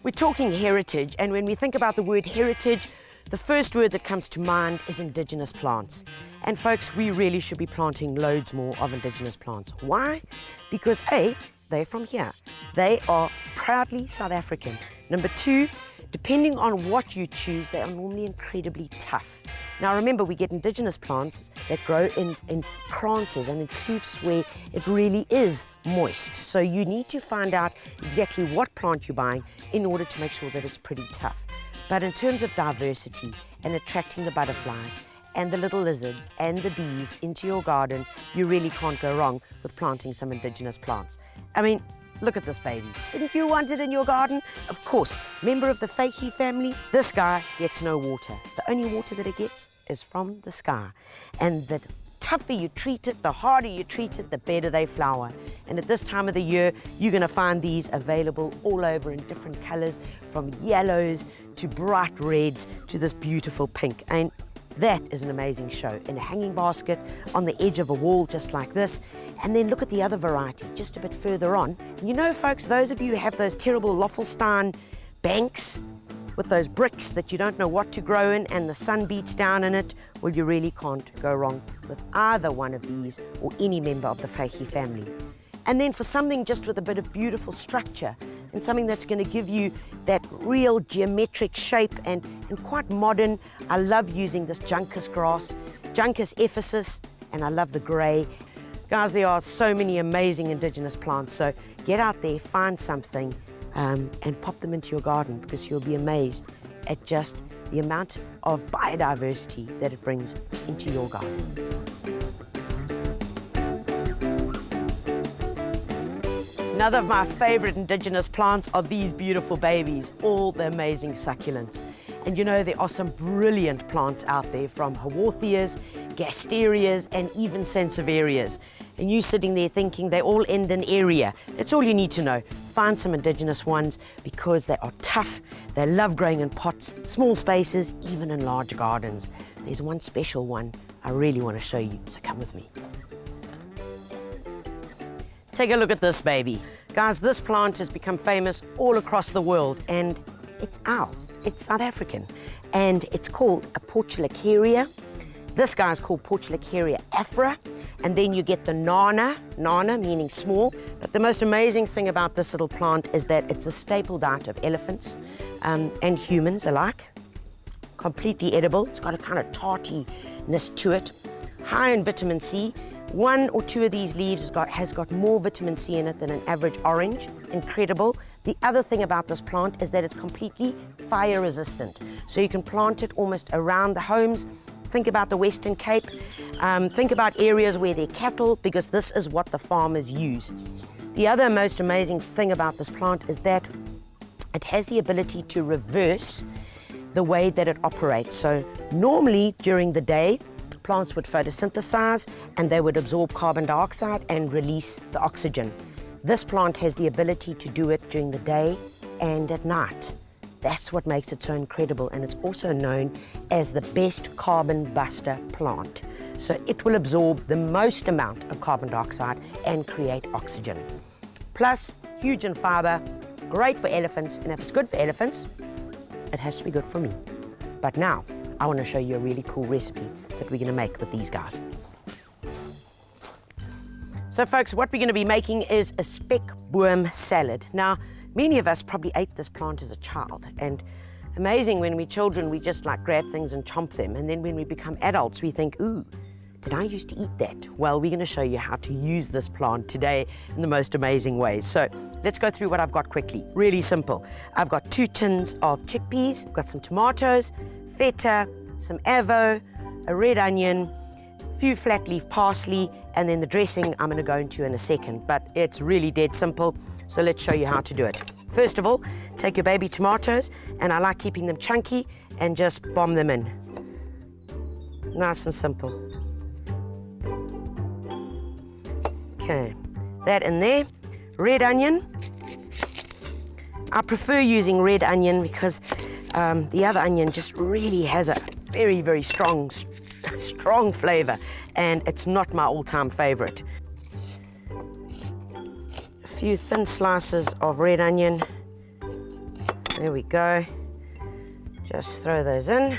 We're talking heritage, and when we think about the word heritage, the first word that comes to mind is indigenous plants. And folks, we really should be planting loads more of indigenous plants. Why? Because A, they're from here. They are proudly South African. Number two, depending on what you choose, they are normally incredibly tough. Now remember, we get indigenous plants that grow in kranzes and in kloofs where it really is moist. So you need to find out exactly what plant you're buying in order to make sure that it's pretty tough. But in terms of diversity and attracting the butterflies and the little lizards and the bees into your garden, you really can't go wrong with planting some indigenous plants. I mean, look at this baby. Didn't you want it in your garden? Of course, member of the fakey family, this guy gets no water. The only water that it gets is from the sky. And the tougher you treat it, the harder you treat it, the better they flower. And at this time of the year, you're gonna find these available all over in different colors, from yellows to bright reds to this beautiful pink. And that is an amazing show in a hanging basket on the edge of a wall just like this. And then look at the other variety just a bit further on. You know, folks, those of you who have those terrible Loffelstein banks with those bricks that you don't know what to grow in and the sun beats down in it, well, you really can't go wrong with either one of these or any member of the fakey family. And then for something just with a bit of beautiful structure and something that's going to give you that real geometric shape and quite modern, I love using this Juncus grass, Juncus ephesus, and I love the grey. Guys, there are so many amazing indigenous plants, so get out there, find something, and pop them into your garden, because you'll be amazed at just the amount of biodiversity that it brings into your garden. Another of my favorite indigenous plants are these beautiful babies, all the amazing succulents. And you know, there are some brilliant plants out there, from haworthias, gasterias, and even sansevierias. And you sitting there thinking they all end in area. That's all you need to know. Find some indigenous ones, because they are tough. They love growing in pots, small spaces, even in large gardens. There's one special one I really want to show you, so come with me. Take a look at this baby. Guys, this plant has become famous all across the world, and it's ours. It's South African, and it's called a Portulacaria. This guy's called Portulacaria afra, and then you get the nana meaning small. But the most amazing thing about this little plant is that it's a staple diet of elephants and humans alike. Completely edible. It's got a kind of tartiness to it. High in vitamin C. One or two of these leaves has got more vitamin C in it than an average orange. Incredible. The other thing about this plant is that it's completely fire resistant. So you can plant it almost around the homes. Think about the Western Cape. Think about areas where there are cattle, because this is what the farmers use. The other most amazing thing about this plant is that it has the ability to reverse the way that it operates. So normally during the day, plants would photosynthesize and they would absorb carbon dioxide and release the oxygen. This plant has the ability to do it during the day and at night. That's what makes it so incredible, and it's also known as the best carbon buster plant. So it will absorb the most amount of carbon dioxide and create oxygen. Plus, huge in fiber, great for elephants, and if it's good for elephants, it has to be good for me. But now, I want to show you a really cool recipe that we're going to make with these guys. So folks, what we're going to be making is a spekboom salad. Now, many of us probably ate this plant as a child, and amazing, when we're children, we just like grab things and chomp them. And then when we become adults, we think, ooh, did I used to eat that? Well, we're gonna show you how to use this plant today in the most amazing ways. So let's go through what I've got quickly. Really simple. I've got 2 tins of chickpeas, I've got some tomatoes, feta, some avo, a red onion, a few flat leaf parsley, and then the dressing I'm gonna go into in a second, but it's really dead simple. So let's show you how to do it. First of all, take your baby tomatoes, and I like keeping them chunky, and just bomb them in. Nice and simple. Okay, that in there. Red onion. I prefer using red onion because the other onion just really has a very, very strong flavor, and it's not my all-time favorite. A few thin slices of red onion. There we go. Just throw those in.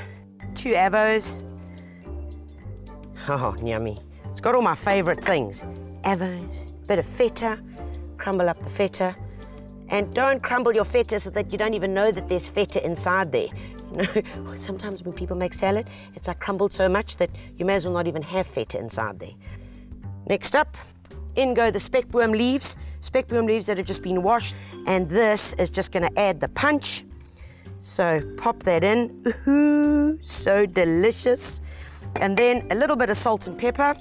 2 avos. Oh, yummy. It's got all my favorite things. Avos, bit of feta, crumble up the feta. And don't crumble your feta so that you don't even know that there's feta inside there. You know, sometimes when people make salad, it's like crumbled so much that you may as well not even have feta inside there. Next up, in go the speckworm leaves that have just been washed, and this is just gonna add the punch. So pop that in. Ooh, so delicious. And then a little bit of salt and pepper.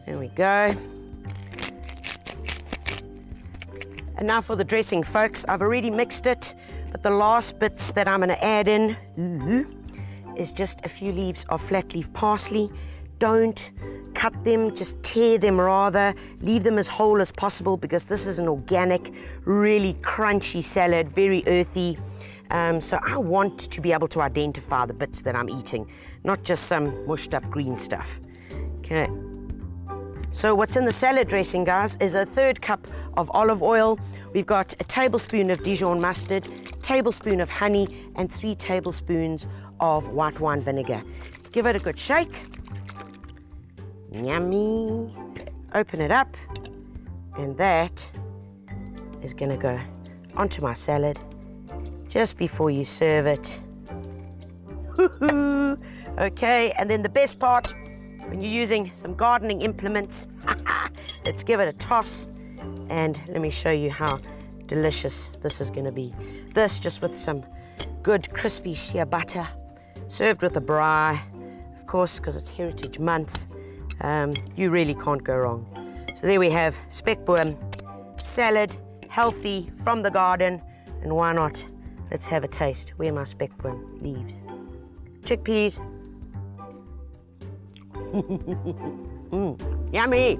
There we go. And now for the dressing, folks. I've already mixed it, but the last bits that I'm going to add in is just a few leaves of flat leaf parsley. Don't cut them, just tear them rather. Leave them as whole as possible because this is an organic, really crunchy salad, very earthy. So I want to be able to identify the bits that I'm eating, not just some mushed up green stuff. Okay. So what's in the salad dressing, guys, is a 1/3 cup of olive oil. We've got a tablespoon of Dijon mustard, tablespoon of honey, and 3 tablespoons of white wine vinegar. Give it a good shake. Yummy. Open it up, and that is gonna go onto my salad just before you serve it. Woohoo! Okay, and then the best part, when you're using some gardening implements, let's give it a toss, and let me show you how delicious this is going to be. This just with some good crispy shea butter, served with a braai, of course, because it's Heritage Month. You really can't go wrong. So there we have speckworm salad, healthy, from the garden, and why not? Let's have a taste. Where are my speckworm leaves? Chickpeas. Yummy!